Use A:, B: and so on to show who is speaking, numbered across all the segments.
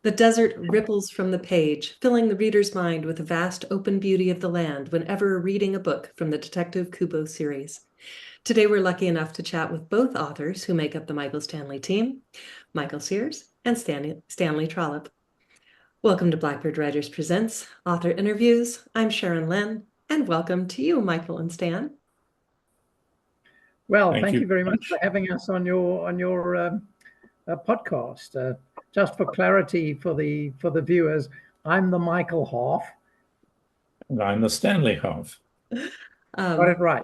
A: The desert ripples from the page, filling the reader's mind with the vast open beauty of the land whenever reading a book from the Detective Kubu series. Today, we're lucky enough to chat with both authors who make up the Michael Stanley team, Michael Sears and Stanley Trollip. Welcome to Blackbird Writers Presents Author Interviews. I'm Sharon Lynn, and welcome to you, Michael and Stan.
B: Well, thank you very much for having us on your podcast. Just for clarity for the viewers, I'm the Michael half.
C: And I'm the Stanley half.
B: Got it right.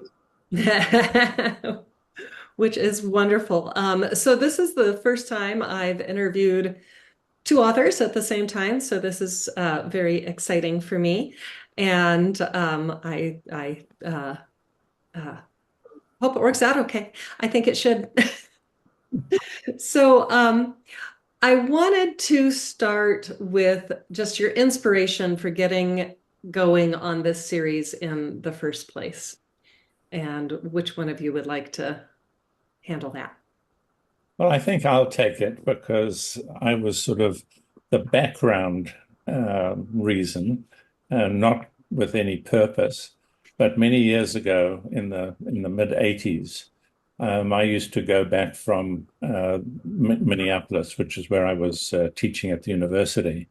A: Which is wonderful. So this is the first time I've interviewed two authors at the same time. So this is very exciting for me. And I hope it works out okay. I think it should. So I wanted to start with just your inspiration for getting going on this series in the first place. And which one of you would like to handle that?
C: Well, I think I'll take it because I was sort of the background reason, not with any purpose. But many years ago, in the mid-'80s, I used to go back from Minneapolis, which is where I was teaching at the university,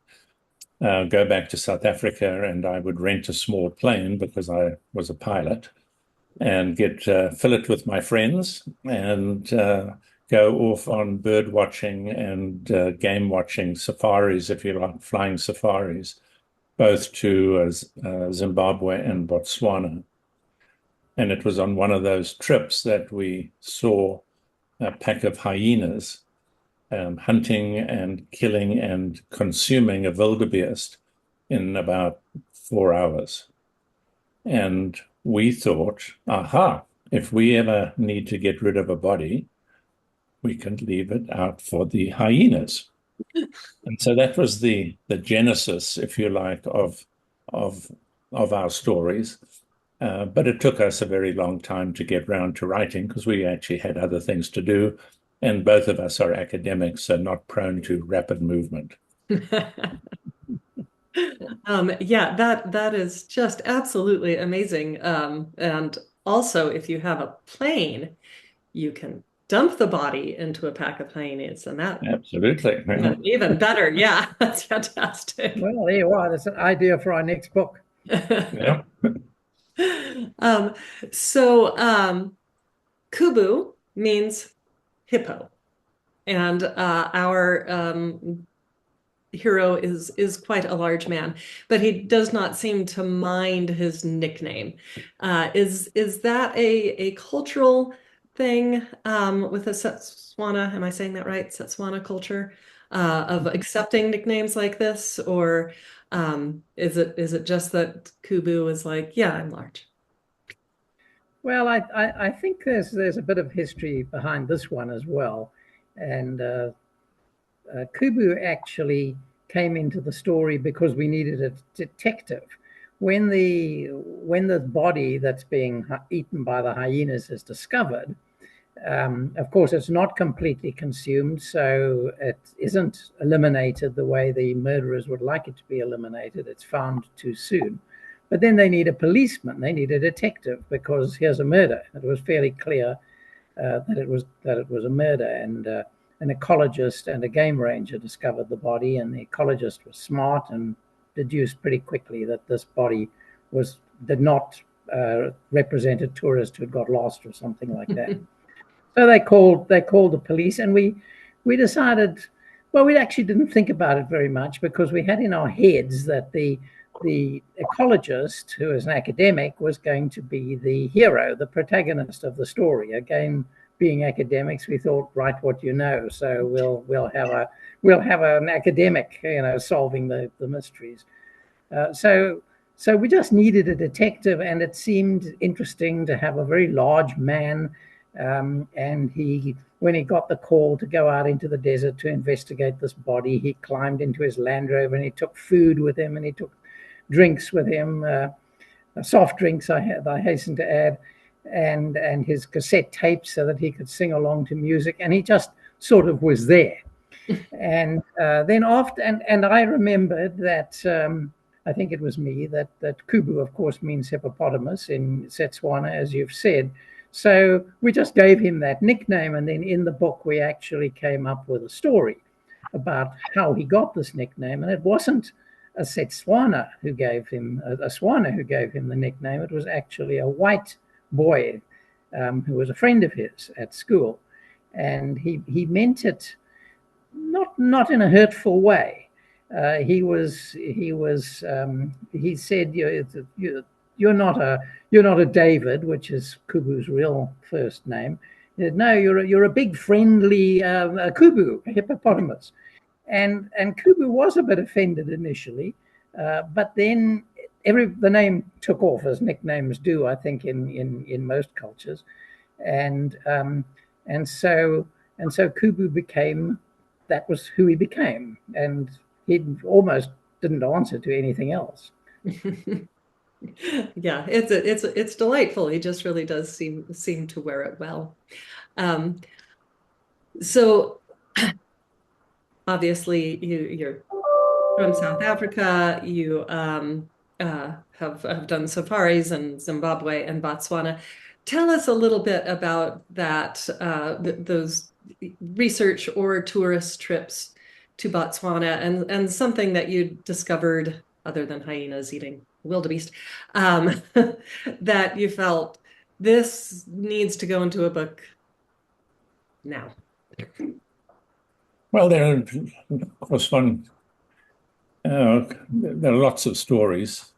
C: go back to South Africa, and I would rent a small plane because I was a pilot, and fill it with my friends and go off on bird watching and game watching safaris, if you like, flying safaris, both to Zimbabwe and Botswana. And it was on one of those trips that we saw a pack of hyenas hunting and killing and consuming a wildebeest in about 4 hours. And we thought, aha, if we ever need to get rid of a body, we can leave it out for the hyenas. And so that was the genesis, if you like, of our stories. But it took us a very long time to get round to writing because we actually had other things to do. And both of us are academics, so not prone to rapid movement.
A: Yeah, that is just absolutely amazing. And also, if you have a plane, you can dump the body into a pack of hyenas, and that
C: absolutely
A: even better. Yeah, that's fantastic.
B: Well, there you are. That's an idea for our next book.
C: Yeah.
A: So Kubu means hippo, and our hero is quite a large man, but he does not seem to mind his nickname. Is that a cultural thing with the Setswana? Am I saying that right? Setswana culture of accepting nicknames like this, or is it just that Kubu is like, yeah, I'm large?
B: Well, I think there's a bit of history behind this one as well, and Kubu actually came into the story because we needed a detective. When the body that's being eaten by the hyenas is discovered, of course, it's not completely consumed, so it isn't eliminated the way the murderers would like it to be eliminated. It's found too soon. But then they need a policeman. They need a detective because here's a murder. It was fairly clear that it was a murder, and an ecologist and a game ranger discovered the body, and the ecologist was smart and deduced pretty quickly that this body did not represent a tourist who had got lost or something like that. So they called the police, and we decided, well, we actually didn't think about it very much because we had in our heads that the ecologist, who is an academic, was going to be the hero, the protagonist of the story. Again, being academics, we thought, write what you know. So we'll have an academic, solving the mysteries. So we just needed a detective, and it seemed interesting to have a very large man. And when he got the call to go out into the desert to investigate this body, he climbed into his Land Rover and he took food with him and he took drinks with him, soft drinks, I hasten to add, and his cassette tapes so that he could sing along to music. And he just sort of was there. And then after, and I remembered that I think it was me that Kubu, of course, means hippopotamus in Setswana, as you've said. So we just gave him that nickname, and then in the book we actually came up with a story about how he got this nickname, and it wasn't a Setswana who gave him a Swana who gave him the nickname. It was actually a white boy who was a friend of his at school, and he meant it not in a hurtful way. He said you're not a David, which is Kubu's real first name. He said, no, you're a big friendly Kubu, a hippopotamus. And Kubu was a bit offended initially, but then the name took off, as nicknames do, I think, in most cultures, and and so Kubu became, that was who he became, and he almost didn't answer to anything else.
A: Yeah, it's delightful. He just really does seem to wear it well. Um, so obviously you're from South Africa. You have done safaris in Zimbabwe and Botswana. Tell us a little bit about that, those research or tourist trips to Botswana, and something that you discovered other than hyenas eating wildebeest, that you felt this needs to go into a book now.
C: Well, there are, of course, there are lots of stories.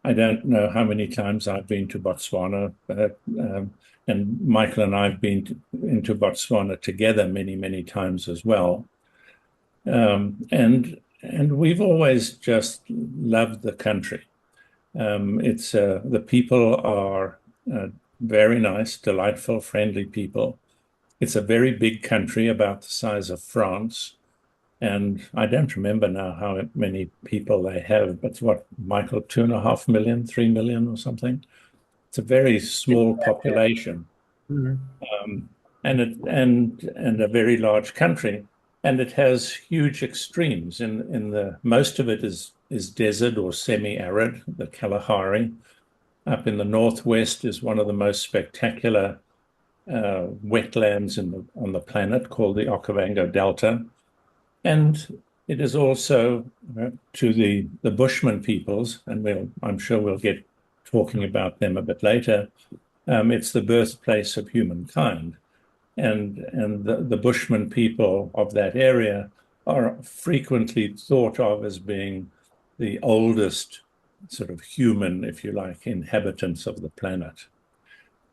C: I don't know how many times I've been to Botswana, and Michael and I have been into Botswana together many, many times as well. And we've always just loved the country. The people are very nice, delightful, friendly people. It's a very big country, about the size of France. And I don't remember now how many people they have, but what, Michael, 2.5 million, 3 million or something? It's a very small population.
B: Mm-hmm.
C: And a very large country. And it has huge extremes. Most of it is desert or semi-arid, the Kalahari. Up in the northwest is one of the most spectacular wetlands on the planet, called the Okavango Delta. And it is also to the Bushman peoples, and I'm sure we'll get talking about them a bit later. It's the birthplace of humankind, and the Bushman people of that area are frequently thought of as being the oldest sort of human, if you like, inhabitants of the planet.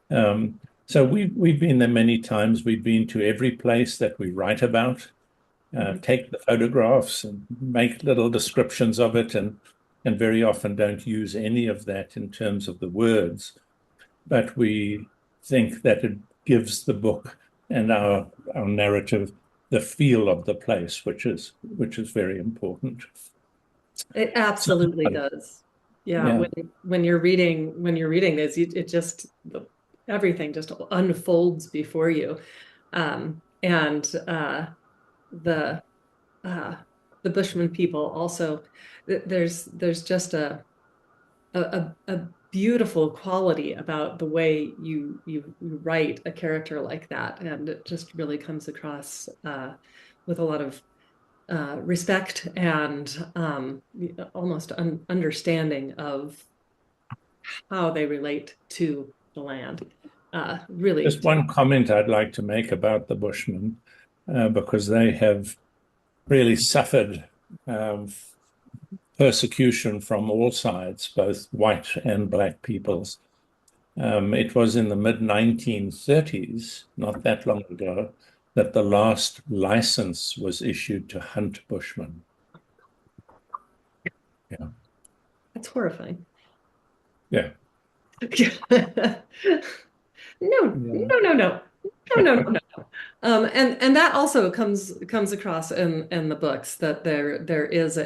C: So we've been there many times. We've been to every place that we write about. Take the photographs and make little descriptions of it, and very often don't use any of that in terms of the words. But we think that it gives the book and our narrative the feel of the place, which is very important.
A: It absolutely does. Yeah,
C: Yeah.
A: when you're reading this, it just, everything just unfolds before you. And the the Bushman people also, there's just a beautiful quality about the way you write a character like that, and it just really comes across with a lot of respect and almost understanding of how they relate to the land. Really,
C: Just one comment I'd like to make about the Bushmen, because they have really suffered persecution from all sides, both white and black peoples. It was in the mid-1930s, not that long ago, that the last license was issued to hunt Bushmen. Yeah.
A: that's horrifying.
C: Yeah.
A: No, no, no, no. No, no, no, no. And that also comes across in the books, that there is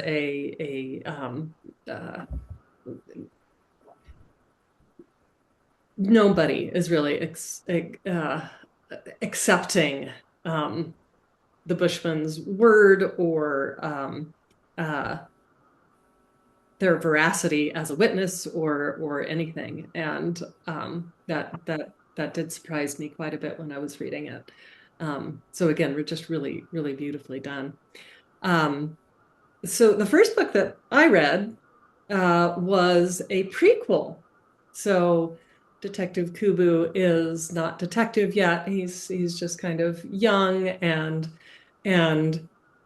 A: nobody is really accepting the Bushman's word or their veracity as a witness or anything. And that did surprise me quite a bit when I was reading it. So again, we're just really, really beautifully done. So the first book that I read was a prequel. So Detective Kubu is not detective yet. He's just kind of young and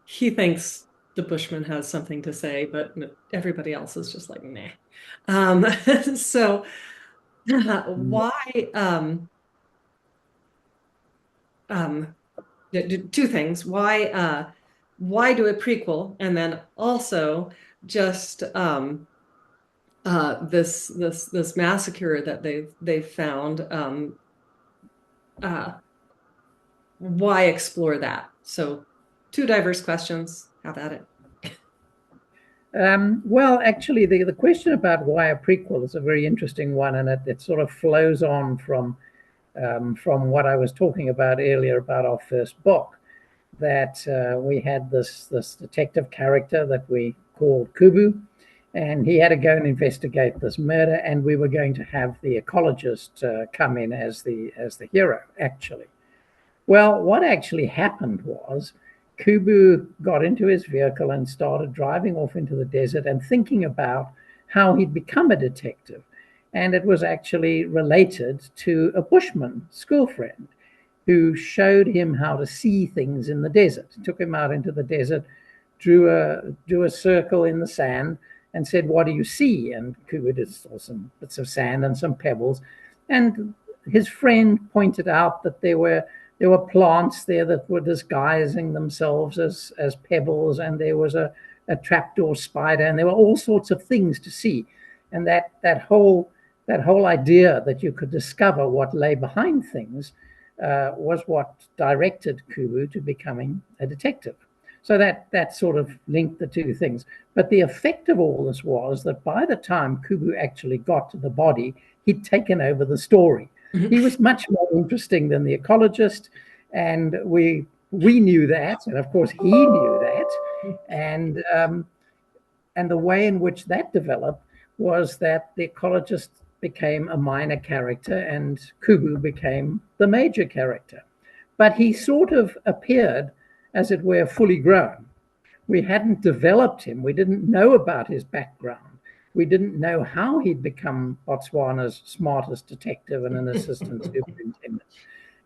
A: he thinks the Bushman has something to say, but everybody else is just like, nah. So why um, two things. Why do a prequel? And then also just this massacre that they've found. Uh, why explore that? So two diverse questions. How about it?
B: Well, actually, the question about why a prequel is a very interesting one, and it sort of flows on from what I was talking about earlier about our first book. That we had this detective character that we called Kubu, and he had to go and investigate this murder, and we were going to have the ecologist come in as the hero, actually. Well, what actually happened was Kubu got into his vehicle and started driving off into the desert and thinking about how he'd become a detective. And it was actually related to a Bushman school friend who showed him how to see things in the desert. Took him out into the desert, drew a circle in the sand, and said, "What do you see?" And Kubu just saw some bits of sand and some pebbles. And his friend pointed out that there were plants there that were disguising themselves as pebbles, and there was a trapdoor spider, and there were all sorts of things to see. And that whole idea that you could discover what lay behind things was what directed Kubu to becoming a detective. So that sort of linked the two things. But the effect of all this was that by the time Kubu actually got to the body, he'd taken over the story. He was much more interesting than the ecologist, and we knew that, and of course he knew that, and the way in which that developed was that the ecologist became a minor character and Kubu became the major character. But he sort of appeared, as it were, fully grown. We hadn't developed him. We didn't know about his background. We didn't know how he'd become Botswana's smartest detective and an assistant superintendent.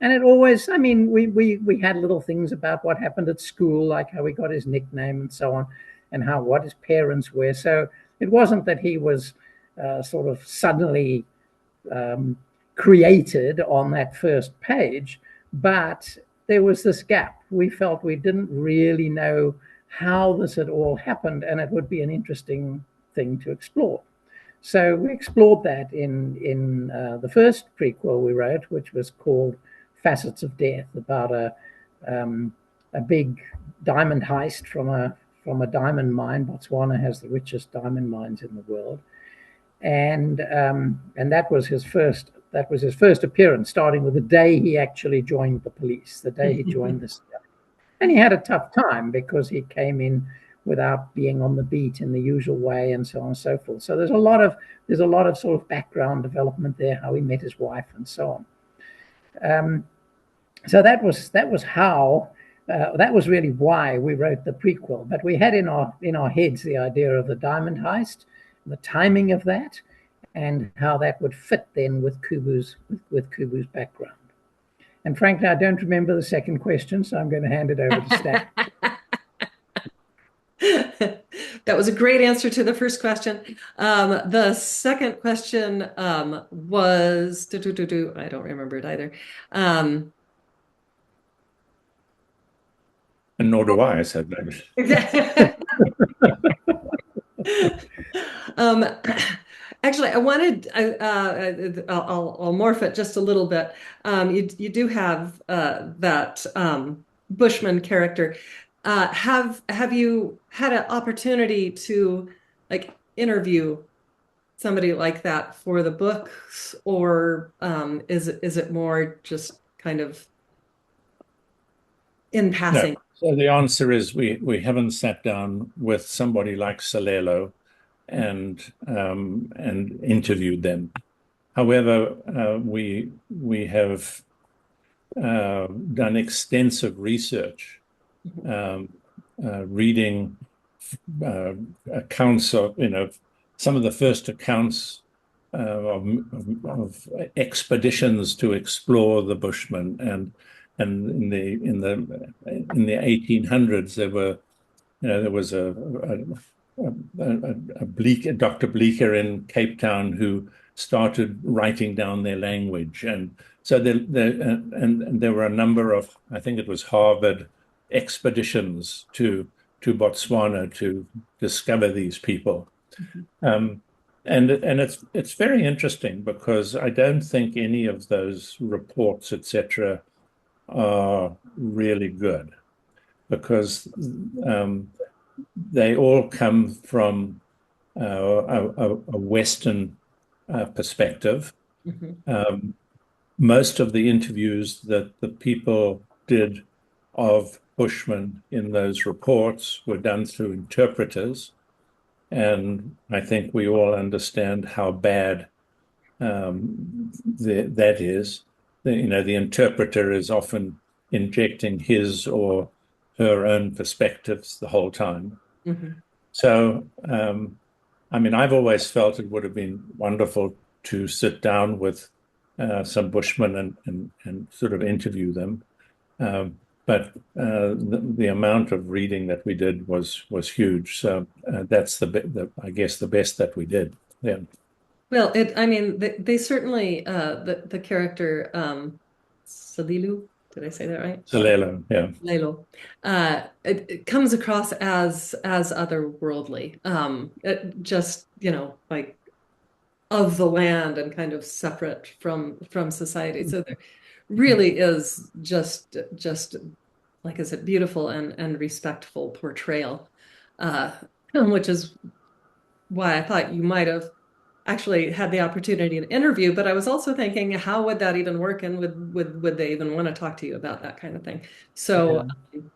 B: And it always, I mean, we had little things about what happened at school, like how he got his nickname and so on, and what his parents were. So it wasn't that he was sort of suddenly created on that first page, but there was this gap. We felt we didn't really know how this had all happened, and it would be an interesting thing to explore. So we explored that in the first prequel we wrote, which was called Facets of Death, about a big diamond heist from a diamond mine. Botswana has the richest diamond mines in the world, and that was his first appearance, starting with the day he actually joined the police, the day he joined the staff. And he had a tough time because he came in without being on the beat in the usual way, and so on and so forth. So there's a lot of sort of background development there, how he met his wife and so on. So that was really why we wrote the prequel. But we had in our heads the idea of the diamond heist, the timing of that, and how that would fit then with Kubu's background. And frankly, I don't remember the second question, so I'm going to hand it over to Stan.
A: That was a great answer to the first question. The second question was I don't remember it either.
C: And nor do I said that.
A: Actually, I wanted I'll morph it just a little bit. You do have that Bushman character. Have you had an opportunity to like interview somebody like that for the books, or is it more just kind of in passing?
C: So the answer is we haven't sat down with somebody like Salelo and interviewed them. However, we have done extensive research, um, reading accounts of, some of the first accounts of expeditions to explore the Bushmen, and in the 1800s there was a Bleecker, Dr. Bleecker in Cape Town, who started writing down their language, and so and there were a number of, I think it was Harvard expeditions to Botswana to discover these people. Um, and it's very interesting because I don't think any of those reports, etc., are really good, because they all come from a Western perspective.
A: Mhm.
C: Most of the interviews that the people did of Bushmen in those reports were done through interpreters. And I think we all understand how bad that is. The interpreter is often injecting his or her own perspectives the whole time.
A: Mhm.
C: So, I mean, I've always felt it would have been wonderful to sit down with some Bushmen and sort of interview them. But the amount of reading that we did was huge. So that's I guess the best that we did. Yeah.
A: Well, I mean, they certainly, the character, Salilu, did I say that right?
C: Solelo, yeah.
A: Lelo, it comes across as otherworldly, just, like of the land and kind of separate from society. So there really is just like I said, beautiful and respectful portrayal, uh, which is why I thought you might have actually had the opportunity to interview. But I was also thinking, how would that even work, and would they even want to talk to you about that kind of thing? So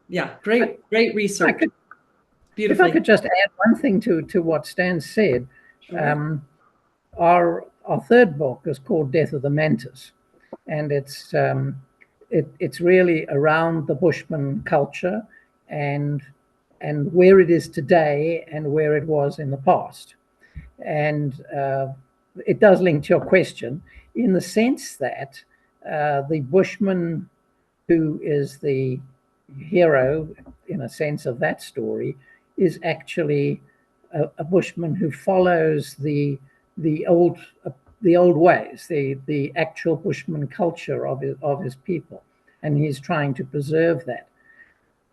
A: yeah, great
B: If I
A: research,
B: could, if I
A: beautifully.
B: could just add one thing to what Stan said,
A: Sure.
B: um, our third book is called Death of the Mantis, and it's really around the Bushman culture and where it is today and where it was in the past. And it does link to your question in the sense that the Bushman, who is the hero in a sense of that story, is actually a Bushman who follows the old the old ways, the actual Bushman culture of his people, and he's trying to preserve that.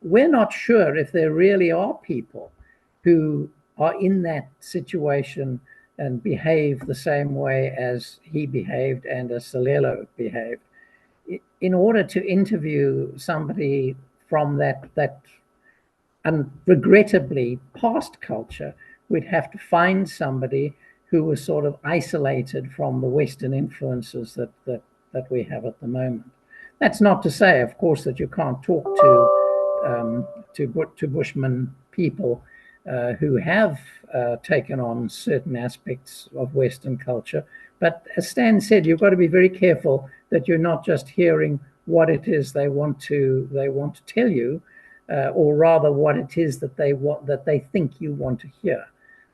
B: We're not sure if there really are people who are in that situation and behave the same way as he behaved and as Salelo behaved. In order to interview somebody from that and regrettably past culture, we'd have to find somebody who was sort of isolated from the Western influences that we have at the moment. That's not to say, of course, that you can't talk to Bushman people who have taken on certain aspects of Western culture. But as Stan said, you've got to be very careful that you're not just hearing what it is they want to tell you, or rather what it is that they think you want to hear.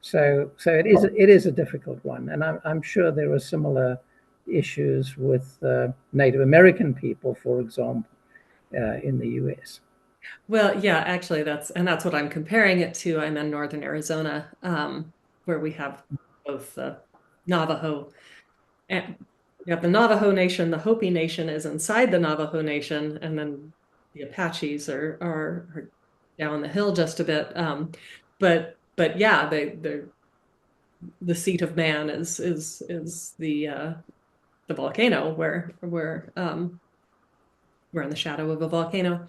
B: So it is a difficult one, and I'm sure there are similar issues with Native American people, for example, in the U.S.
A: Well, yeah, actually, that's what I'm comparing it to. I'm in northern Arizona, where we have both the Navajo and you have the Navajo Nation. The Hopi Nation is inside the Navajo Nation, and then the Apaches are down the hill just a bit. But yeah, they're the seat of man is the volcano where we're in the shadow of a volcano.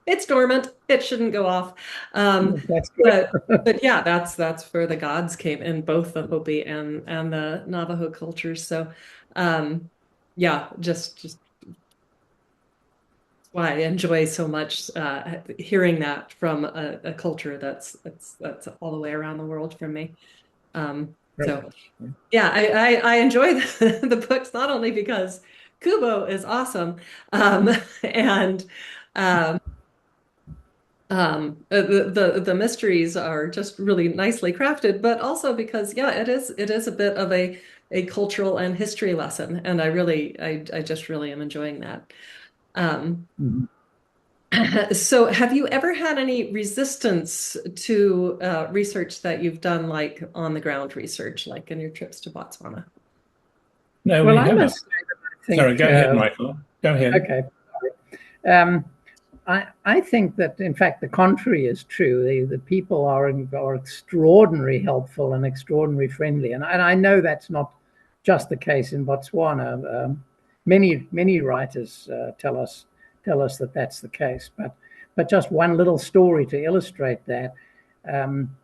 A: It's dormant. It shouldn't go off.
B: That's
A: But yeah, that's where the gods came in both the Hopi and the Navajo cultures. So yeah, just why I enjoy so much hearing that from a culture that's all the way around the world from me. So yeah, I enjoy the books not only because Kubo is awesome, and um, the mysteries are just really nicely crafted, but also because yeah, it is a bit of a cultural and history lesson, and I just really am enjoying that. Um,
B: Mhm.
A: so have you ever had any resistance to research that you've done, like on the ground research, like in your trips to Botswana?
C: No,
B: Well,
C: we
B: I
C: haven't.
B: must say that I
C: Sorry,
B: think,
C: go ahead, Michael. Go ahead.
B: okay. Um, I think that, in fact, the contrary is true. The people are extraordinarily helpful and extraordinarily friendly. And I know that's not just the case in Botswana. Many writers tell us that that's the case. But just one little story to illustrate that. Um,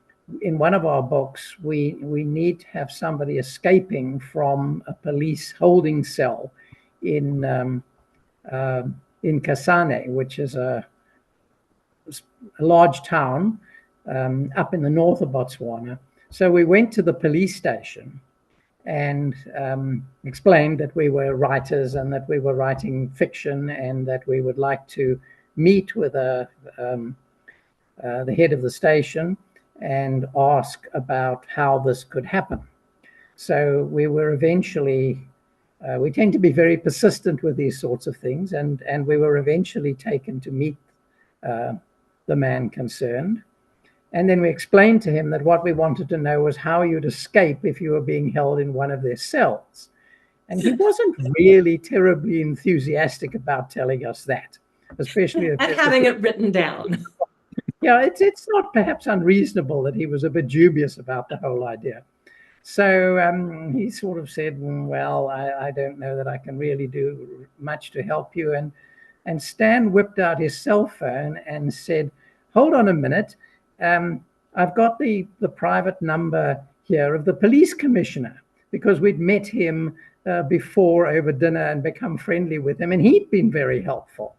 B: in one of our books, we need to have somebody escaping from a police holding cell in uh, in Kasane, which is a large town up in the north of Botswana. So we went to the police station and explained that we were writers and that we were writing fiction and that we would like to meet with the head of the station and ask about how this could happen. So we were eventually, we tend to be very persistent with these sorts of things, and we were eventually taken to meet uh, the man concerned. And then we explained to him that what we wanted to know was how you'd escape if you were being held in one of their cells. And he wasn't really terribly enthusiastic about telling us that, especially
A: And having it written down.
B: yeah, it's not perhaps unreasonable that he was a bit dubious about the whole idea. So he sort of said, "Well, I don't know that I can really do much to help you." And Stan whipped out his cell phone and said, "Hold on a minute. I've got the private number here of the police commissioner because we'd met him before over dinner and become friendly with him, and he'd been very helpful."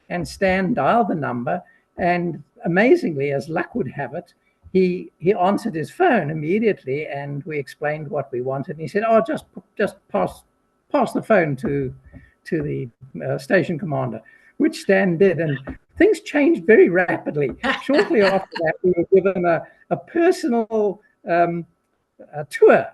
B: And Stan dialed the number, and amazingly, as luck would have it, he answered his phone immediately, and we explained what we wanted. And he said, "Oh, just pass the phone to the station commander," which Stan did, and things changed very rapidly. Shortly after that, we were given a personal a tour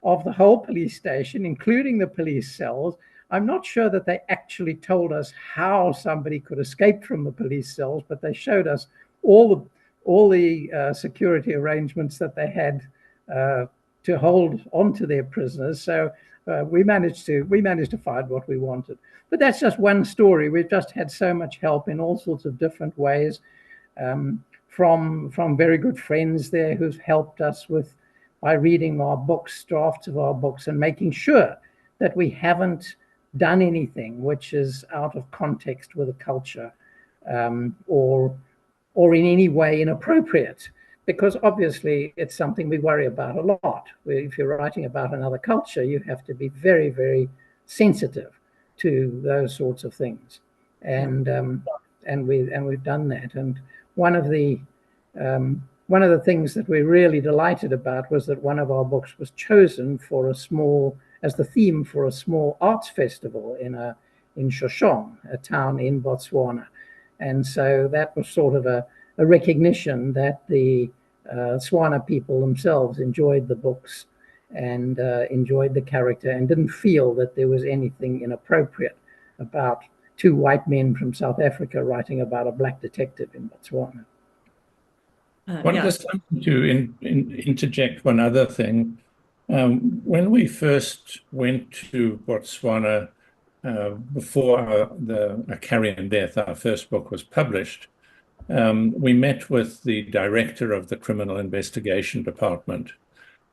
B: of the whole police station, including the police cells. I'm not sure that they actually told us how somebody could escape from the police cells, but they showed us all the security arrangements that they had to hold onto their prisoners. So we managed to find what we wanted. But that's just one story. We've just had so much help in all sorts of different ways, from very good friends there who've helped us with by reading our books, drafts of our books, and making sure that we haven't done anything which is out of context with the culture, or in any way inappropriate, because obviously it's something we worry about a lot. If you're writing about another culture, you have to be very, very sensitive to those sorts of things, and we've done that. And one of the one of the things that we're really delighted about was that one of our books was chosen for as the theme for a small arts festival in Shoshone, a town in Botswana. And so that was sort of a recognition that the Swana people themselves enjoyed the books and enjoyed the character and didn't feel that there was anything inappropriate about two white men from South Africa writing about a black detective in Botswana.
C: Just wanted to interject one other thing. When we first went to Botswana before A Carrion Death, our first book was published, we met with the director of the Criminal Investigation Department.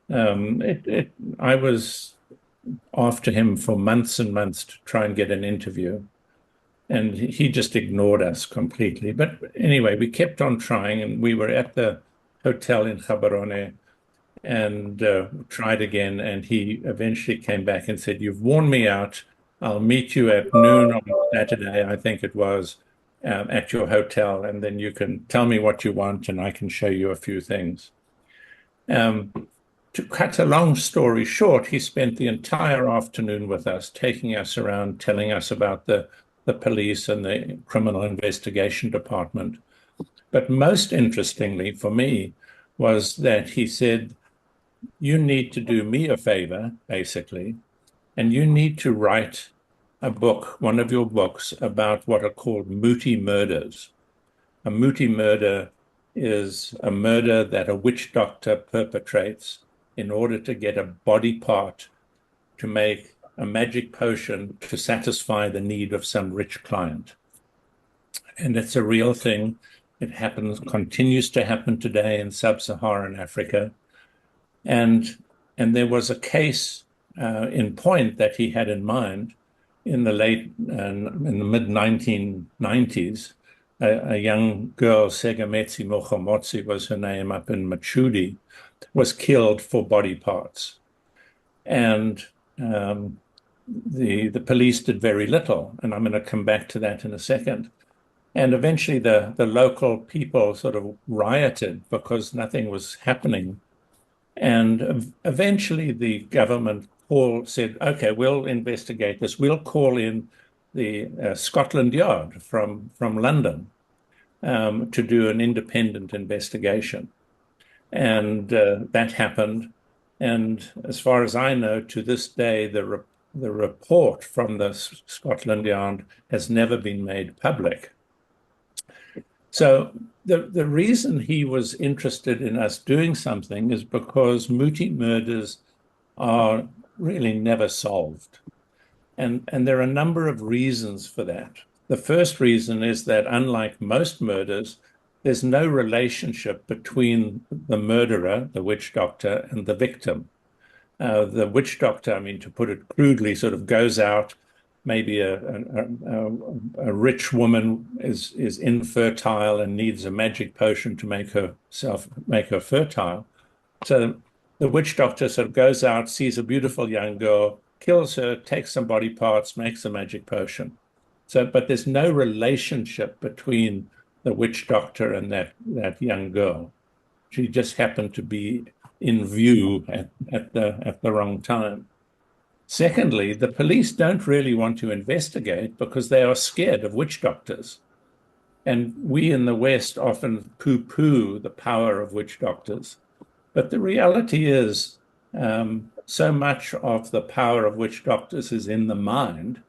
C: I was after him for months and months to try and get an interview, and he just ignored us completely. But anyway, we kept on trying, and we were at the hotel in Gaborone and tried again. And he eventually came back and said, "You've worn me out. I'll meet you at noon on Saturday, I think it was, at your hotel, and then you can tell me what you want, and I can show you a few things. To cut a long story short, he spent the entire afternoon with us, taking us around, telling us about the police and the criminal investigation department. But most interestingly for me was that he said, you need to do me a favor, basically, and you need to write a book, one of your books, about what are called mooti murders. A mooti murder is a murder that a witch doctor perpetrates in order to get a body part to make a magic potion to satisfy the need of some rich client. And it's a real thing. It happens, continues to happen today in sub-Saharan Africa. And there was a case in point that he had in mind in the mid 1990s. A young girl, Segametsi Mochomotsi was her name, up in Machudi, was killed for body parts. And the police did very little. And I'm going to come back to that in a second. And eventually the local people sort of rioted because nothing was happening. And eventually the government said, okay, we'll investigate this. We'll call in the Scotland Yard from London to do an independent investigation. And that happened. And as far as I know, to this day, the report from the Scotland Yard has never been made public. So the reason he was interested in us doing something is because mooti murders are really never solved. And there are a number of reasons for that. The first reason is that unlike most murders, there's no relationship between the murderer, the witch doctor, and the victim. The witch doctor, I mean, to put it crudely, sort of goes out. Maybe a rich woman is infertile and needs a magic potion to make her fertile. So the witch doctor sort of goes out, sees a beautiful young girl, kills her, takes some body parts, makes a magic potion. So, but there's no relationship between the witch doctor and that young girl. She just happened to be in view at the wrong time. Secondly, the police don't really want to investigate because they are scared of witch doctors. And we in the West often poo-poo the power of witch doctors. But the reality is, so much of the power of witch doctors is in the mind.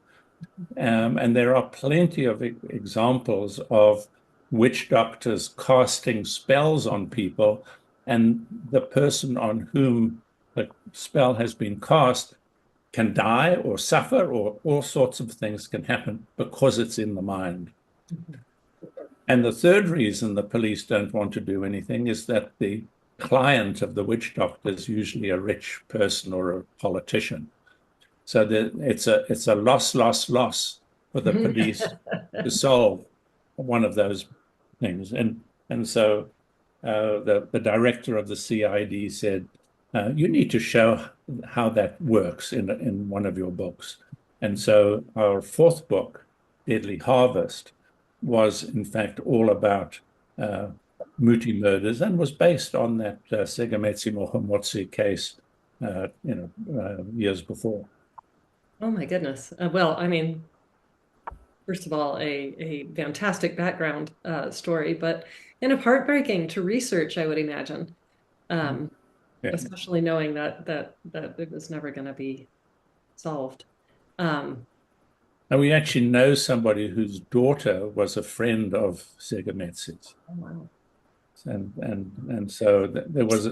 C: And there are plenty of examples of witch doctors casting spells on people, and the person on whom the spell has been cast can die or suffer, or all sorts of things can happen because it's in the mind. And the third reason the police don't want to do anything is that the client of the witch doctor is usually a rich person or a politician. So it's a loss for the police to solve one of those things. And so the director of the CID said, you need to show how that works in one of your books. And so our fourth book, Deadly Harvest, was in fact all about mooti murders and was based on that Segametsi Mochomotsi case, years before.
A: Oh my goodness. Well, I mean, first of all, a fantastic background story, but kind of heartbreaking to research, I would imagine.
C: Yeah.
A: Especially knowing that it was never going to be solved.
C: And we actually know somebody whose daughter was a friend of Segametsi's.
A: Oh, wow.
C: And so there was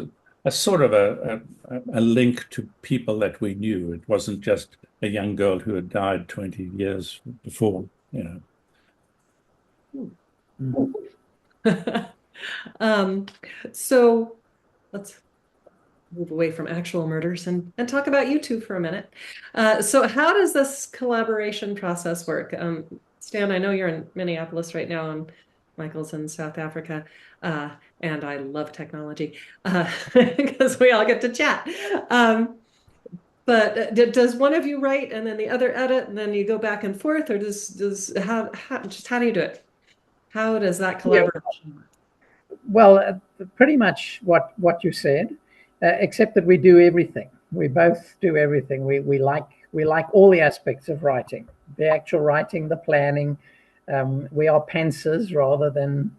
C: a sort of a link to people that we knew. It wasn't just a young girl who had died 20 years before,
A: So let's move away from actual murders and talk about you two for a minute. So how does this collaboration process work? Stan, I know you're in Minneapolis right now, and Michael's in South Africa, and I love technology because we all get to chat. But does one of you write and then the other edit, and then you go back and forth, or how do you do it? How does that
B: Yeah.
A: collaboration work?
B: Well, pretty much what you said, except that we do everything. We both do everything. We like all the aspects of writing, the actual writing, the planning. We are pantsers rather than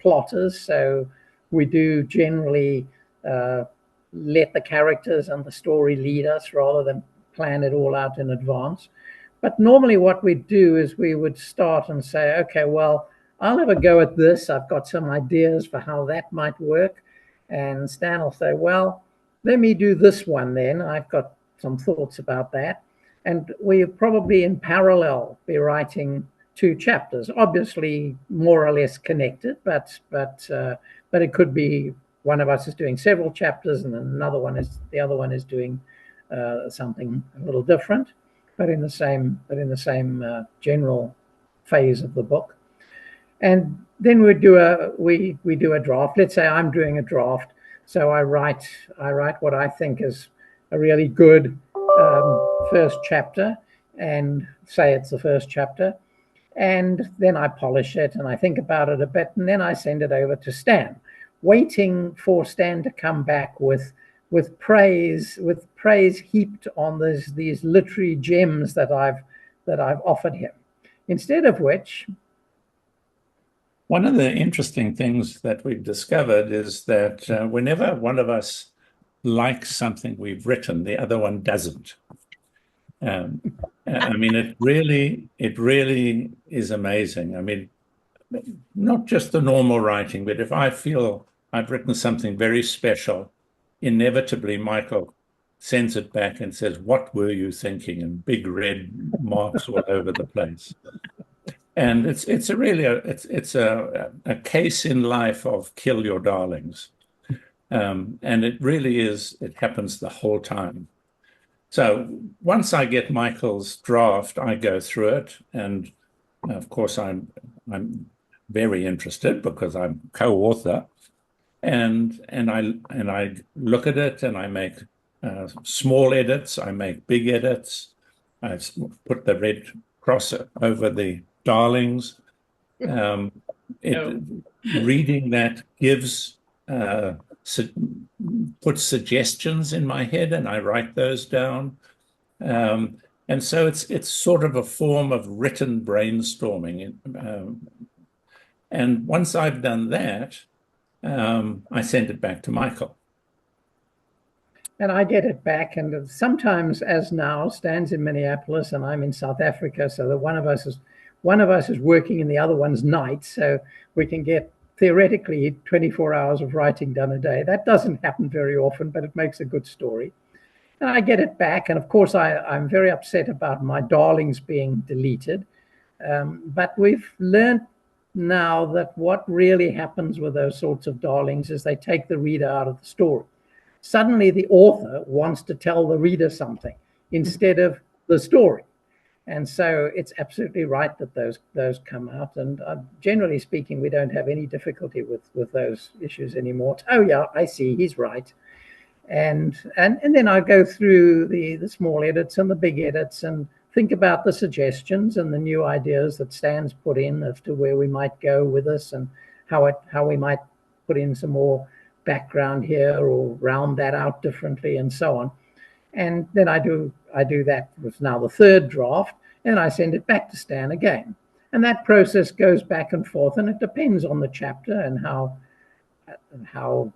B: plotters, so we do generally let the characters and the story lead us rather than plan it all out in advance. But normally, what we do is we would start and say, okay, well, I'll have a go at this. I've got some ideas for how that might work. And Stan will say, well, let me do this one then. I've got some thoughts about that. And we probably in parallel be writing two chapters, obviously more or less connected, but it could be one of us is doing several chapters and the other one is doing something a little different, but in the same general phase of the book. And then we do a draft. Let's say I'm doing a draft, so I write what I think is a really good first chapter, and say it's the first chapter, and then I polish it and I think about it a bit, and then I send it over to Stan, waiting for Stan to come back with praise heaped on these literary gems that I've offered him. Instead of which,
C: one of the interesting things that we've discovered is that whenever one of us likes something we've written, the other one doesn't. I mean, it really is amazing. I mean, not just the normal writing, but if I feel I've written something very special, inevitably Michael sends it back and says, "What were you thinking?" and big red marks all over the place. And it's a case in life of kill your darlings. And it really is, it happens the whole time. So once I get Michael's draft, I go through it. And of course, I'm very interested because I'm co-author. And I look at it and I make small edits, I make big edits. I put the red cross over the darlings. Reading that gives puts suggestions in my head, and I write those down. And so it's sort of a form of written brainstorming. And once I've done that, I send it back to Michael.
B: And I get it back, and sometimes, as now, Stan's in Minneapolis and I'm in South Africa, so that one of us is working and the other one's night, so we can get theoretically 24 hours of writing done a day. That doesn't happen very often, but it makes a good story. And I get it back, and of course I'm very upset about my darlings being deleted. But we've learned now that what really happens with those sorts of darlings is they take the reader out of the story. Suddenly the author wants to tell the reader something instead of the story. And so it's absolutely right that those come out. And generally speaking, we don't have any difficulty with those issues anymore. Oh yeah, I see, he's right. And then I go through the small edits and the big edits and think about the suggestions and the new ideas that Stan's put in as to where we might go with this and how we might put in some more background here or round that out differently and so on. And then I do that with now the third draft, and I send it back to Stan again. And that process goes back and forth, and it depends on the chapter and how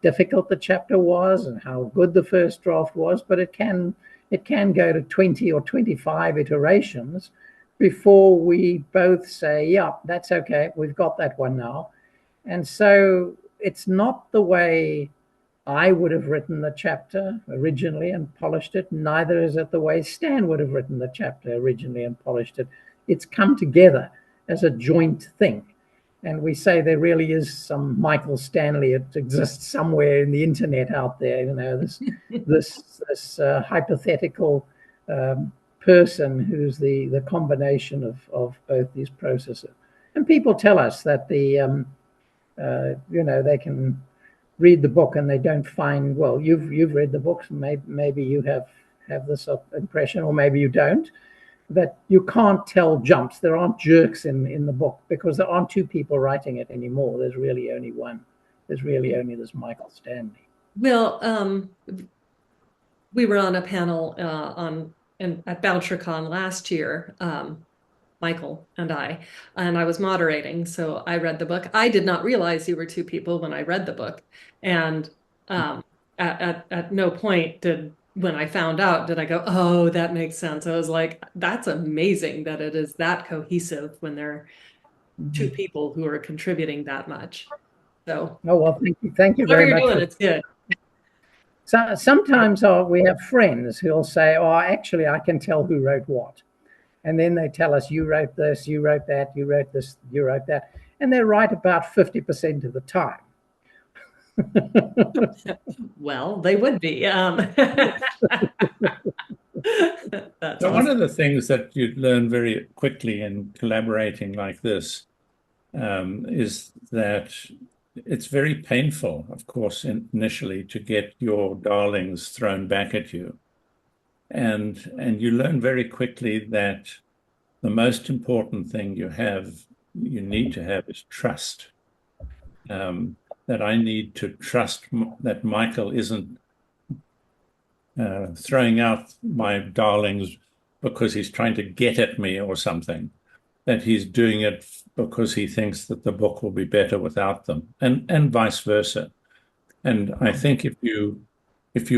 B: difficult the chapter was and how good the first draft was, but it can go to 20 or 25 iterations before we both say, yeah, that's okay, we've got that one now. And so it's not the way I would have written the chapter originally and polished it. Neither is it the way Stan would have written the chapter originally and polished it. It's come together as a joint thing. And we say there really is some Michael Stanley. It exists somewhere in the internet out there, this hypothetical person who's the combination of both these processes. And people tell us that they can read the book and they don't find, well, you've read the books, maybe you have this impression, or maybe you don't. that you can't tell jumps. There aren't jerks in the book because there aren't two people writing it anymore. There's really only one. There's really only this Michael Stanley.
A: Well, we were on a panel at BoucherCon last year, Michael and I was moderating, so I read the book. I did not realize you were two people when I read the book, and at no point when I found out did I go, oh, that makes sense. I was like, that's amazing that it is that cohesive when there are two people who are contributing that much. So,
B: oh well, thank you very
A: whatever you're
B: much.
A: doing, it's good.
B: So sometimes we have friends who'll say, "Oh, actually, I can tell who wrote what," and then they tell us, "You wrote this, you wrote that, you wrote this, you wrote that," and they're right about 50% of the time.
A: Well, they would be. That's
C: So
A: awesome.
C: one of the things that you learn very quickly in collaborating like this is that it's very painful, of course, initially to get your darlings thrown back at you. And you learn very quickly that the most important thing you need to have is trust. That I need to trust that Michael isn't throwing out my darlings because he's trying to get at me or something, that he's doing it because he thinks that the book will be better without them, and vice versa. And I think if you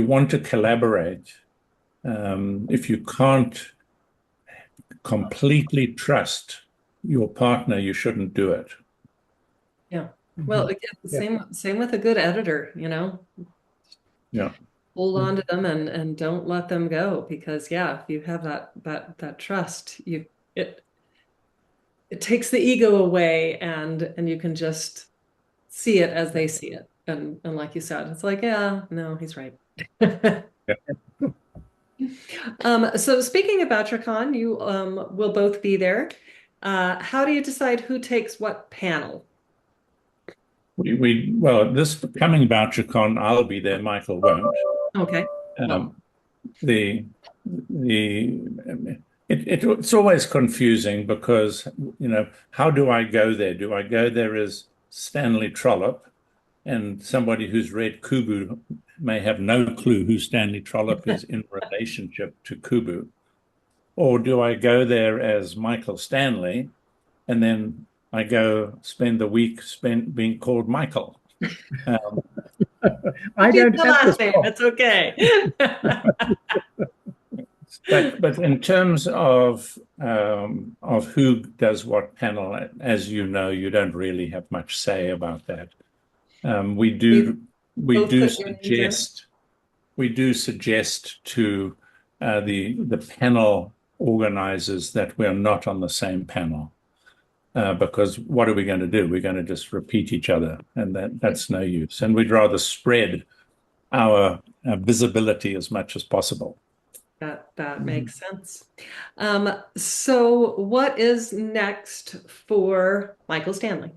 C: want to collaborate, if you can't completely trust your partner, you shouldn't do it.
A: Yeah. Well, again, same with a good editor, you know.
C: Yeah.
A: Hold on to them and don't let them go because yeah, if you have that trust, it takes the ego away and you can just see it as they see it. And like you said, it's like, yeah, no, he's right.
C: Yeah.
A: So speaking of BoucherCon, you will both be there. How do you decide who takes what panel?
C: Well, this coming BoucherCon, I'll be there. Michael won't.
A: Okay.
C: Um, the the it's always confusing because how do I go there? Do I go there as Stanley Trollip, and somebody who's read Kubu may have no clue who Stanley Trollip is in relationship to Kubu, or do I go there as Michael Stanley, and then I go spend the week spent being called Michael?
B: I don't have this
A: name. It's okay.
C: But in terms of who does what panel, as you know, you don't really have much say about that. We do suggest to the panel organizers that we're not on the same panel. Because what are we going to do? We're going to just repeat each other, and that's no use. And we'd rather spread our visibility as much as possible.
A: That makes sense. So what is next for Michael Stanley?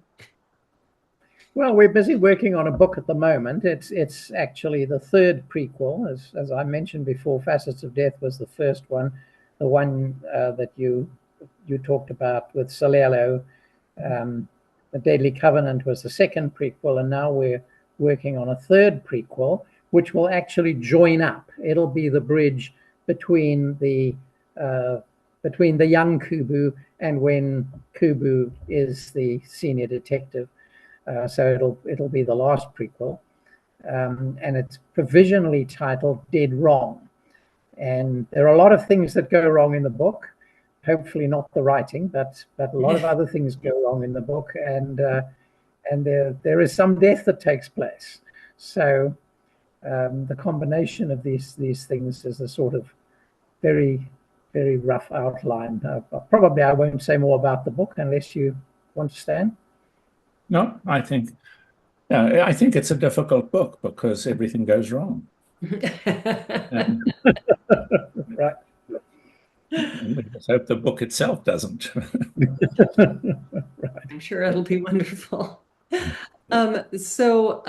B: Well, we're busy working on a book at the moment. It's actually the third prequel. As I mentioned before, Facets of Death was the first one, the one that you talked about with Solelo. The Deadly Covenant was the second prequel, and now we're working on a third prequel, which will actually join up. It'll be the bridge between the young Kubu and when Kubu is the senior detective. So it'll be the last prequel, and it's provisionally titled Dead Wrong. And there are a lot of things that go wrong in the book. Hopefully not the writing, but a lot of other things go wrong in the book, and there is some death that takes place. So the combination of these things is a sort of very, very rough outline. Probably I won't say more about the book unless you want to, Stan.
C: No, I think it's a difficult book because everything goes wrong.
B: Right.
C: And we just hope the book itself doesn't.
B: Right.
A: I'm sure it'll be wonderful. So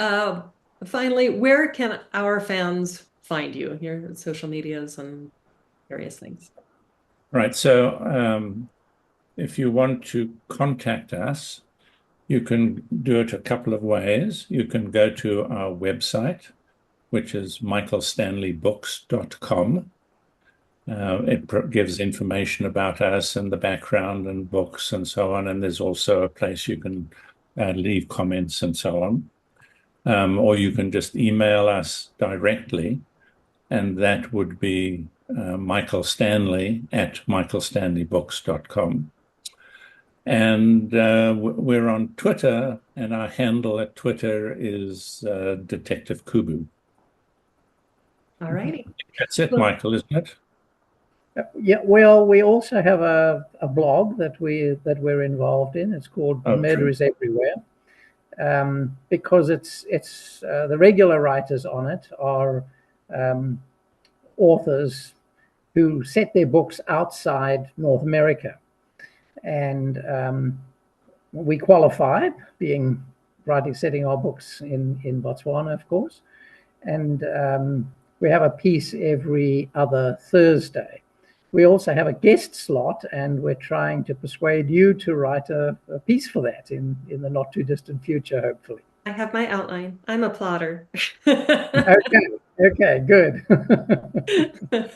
A: finally, where can our fans find you? Your social medias and various things.
C: Right. So if you want to contact us, you can do it a couple of ways. You can go to our website, which is michaelstanleybooks.com. It gives information about us and the background and books and so on. And there's also a place you can leave comments and so on. Or you can just email us directly, and that would be Michael Stanley at michaelstanleybooks.com. And we're on Twitter, and our handle at Twitter is Detective Kubu.
A: All righty.
C: That's it,
A: Well,
C: Michael, isn't it?
B: Yeah, well, we also have a blog that we're involved in. It's called Murder
C: true.
B: is Everywhere, because it's the regular writers on it are authors who set their books outside North America, and we qualified, being setting our books in Botswana, of course, and we have a piece every other Thursday. We also have a guest slot, and we're trying to persuade you to write a piece for that in the not too distant future, hopefully.
A: I have my outline. I'm a plotter.
B: Okay, good.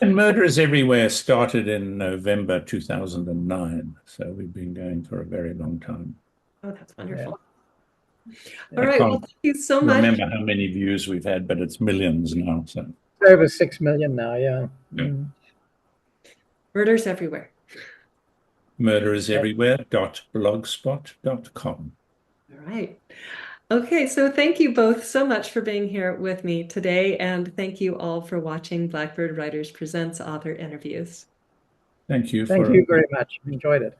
C: And Murder is Everywhere started in November 2009. So we've been going for a very long time.
A: Oh, that's wonderful.
B: Yeah.
A: All right. Well, thank you so much.
C: Remember how many views we've had, but it's millions now. So
B: Over 6 million now, yeah. Mm.
A: Murders everywhere.
C: murderiseverywhere.blogspot.com.
A: All right. Okay, so thank you both so much for being here with me today, and thank you all for watching Blackbird Writers Presents Author Interviews.
C: Thank you.
B: Thank you very much. Enjoyed it.